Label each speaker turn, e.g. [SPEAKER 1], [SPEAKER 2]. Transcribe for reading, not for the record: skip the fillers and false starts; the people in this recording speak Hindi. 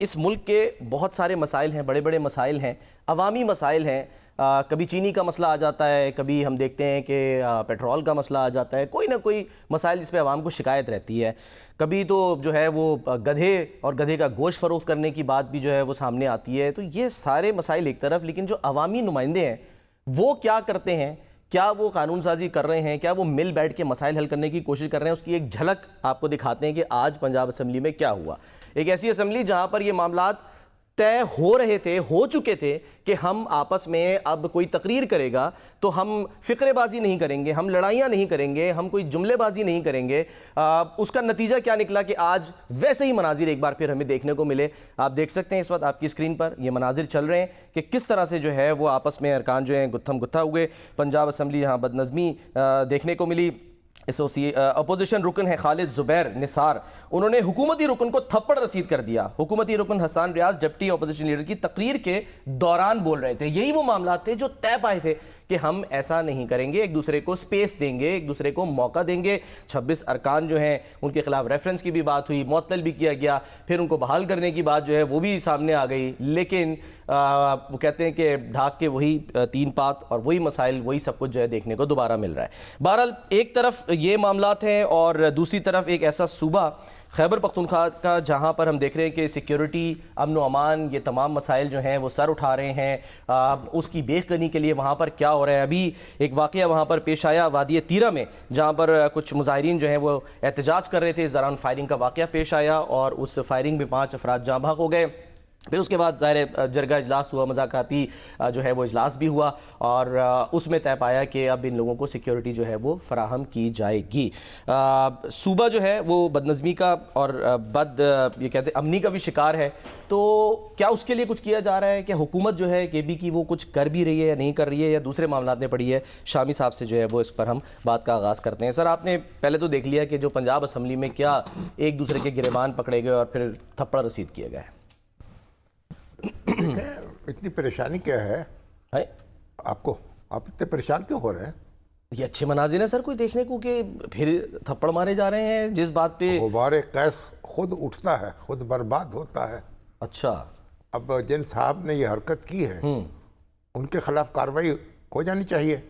[SPEAKER 1] इस मुल्क के बहुत सारे मसाइल हैं, बड़े बड़े मसाइल हैं, अवामी मसाइल हैं। कभी चीनी का मसला आ जाता है, कभी हम देखते हैं कि पेट्रोल का मसला आ जाता है, कोई ना कोई मसाइल जिस पे आवाम को शिकायत रहती है। कभी तो जो है वो गधे और गधे का गोश्त फ़रोख्त करने की बात भी जो है वो सामने आती है। तो ये सारे मसाइल एक तरफ, लेकिन जो अवामी नुमाइंदे हैं वो क्या करते हैं, क्या वो कानून साजी कर रहे हैं, क्या वो मिल बैठ के मसाइल हल करने की कोशिश कर रहे हैं, उसकी एक झलक आपको दिखाते हैं कि आज पंजाब असम्बली में क्या हुआ। एक ऐसी असम्बली जहां पर ये मामलात तय हो रहे थे, हो चुके थे कि हम आपस में अब कोई तकरीर करेगा तो हम फ़िक्रेबाजी नहीं करेंगे, हम लड़ाइयाँ नहीं करेंगे, हम कोई जुमलेबाजी नहीं करेंगे। उसका नतीजा क्या निकला कि आज वैसे ही मनाजिर एक बार फिर हमें देखने को मिले। आप देख सकते हैं इस वक्त आपकी स्क्रीन पर ये मनाजिर चल रहे हैं कि किस तरह से जो है वो आपस में अरकान जो हैं गुत्थम गुत्था हुए। पंजाब असम्बली यहाँ बदनज़मी देखने को मिली। अपोजिशन रुकन है खालिद ज़ुबैर निसार, उन्होंने हुकूमती रुकन को थप्पड़ रसीद कर दिया। हुकूमती रुकन हसन रियाज डिप्टी अपोजिशन लीडर की तकरीर के दौरान बोल रहे थे। यही वो मामला थे जो तय पाए थे कि हम ऐसा नहीं करेंगे, एक दूसरे को स्पेस देंगे, एक दूसरे को मौका देंगे। 26 अरकान जो हैं उनके खिलाफ रेफरेंस की भी बात हुई, मुअत्तल भी किया गया, फिर उनको बहाल करने की बात जो है वो भी सामने आ गई। लेकिन वो कहते हैं कि ढाक के वही तीन पात और वही मसाइल, वही सब कुछ जो है देखने को दोबारा मिल रहा है। बहरहाल एक तरफ ये मामलात हैं और दूसरी तरफ एक ऐसा सूबा खैबर पख्तूनख्वा का जहाँ पर हम देख रहे हैं कि सिक्योरिटी, अमन व अमान, ये तमाम मसाइल जो हैं वो सर उठा रहे हैं। उसकी बेखनी के लिए वहाँ पर क्या हो रहा है, अभी एक वाक़या वहाँ पर पेश आया वादी तीरा में, जहाँ पर कुछ मुजाहिरीन जो हैं वो एहतजाज कर रहे थे। इस दौरान फायरिंग का वाक़या पेश आया और उस फायरिंग में 5 अफराद जाँ बहक हो गए। फिर उसके बाद ज़ाहिर जरगा इजलास हुआ, मज़ाक़ाती जो है वो इजलास भी हुआ और उसमें तय पाया कि अब इन लोगों को सिक्योरिटी जो है वो फराहम की जाएगी। सूबा जो है वो बदनज़मी का और ये कहते हैं अमनी का भी शिकार है। तो क्या उसके लिए कुछ किया जा रहा है? क्या हुकूमत जो है KB की वो कुछ कर भी रही है या नहीं कर रही है, या दूसरे मामलात में पड़ी है? शामी साहब से जो है वो इस पर हम बात का आगाज़ करते हैं। सर, आपने पहले तो देख लिया कि जो पंजाब असम्बली में क्या एक दूसरे के गिरेबान पकड़े गए और फिर थप्पड़ रसीद किए गए।
[SPEAKER 2] इतनी परेशानी क्या है आपको? आप इतने परेशान क्यों हो रहे हैं?
[SPEAKER 1] ये अच्छे मनाजिर हैं सर कोई देखने को कि फिर थप्पड़ मारे जा रहे हैं जिस बात पे
[SPEAKER 2] गुब्बारे कैस खुद उठता है, खुद बर्बाद होता है।
[SPEAKER 1] अच्छा,
[SPEAKER 2] अब जिन साहब ने ये हरकत की है उनके खिलाफ कार्रवाई हो जानी चाहिए।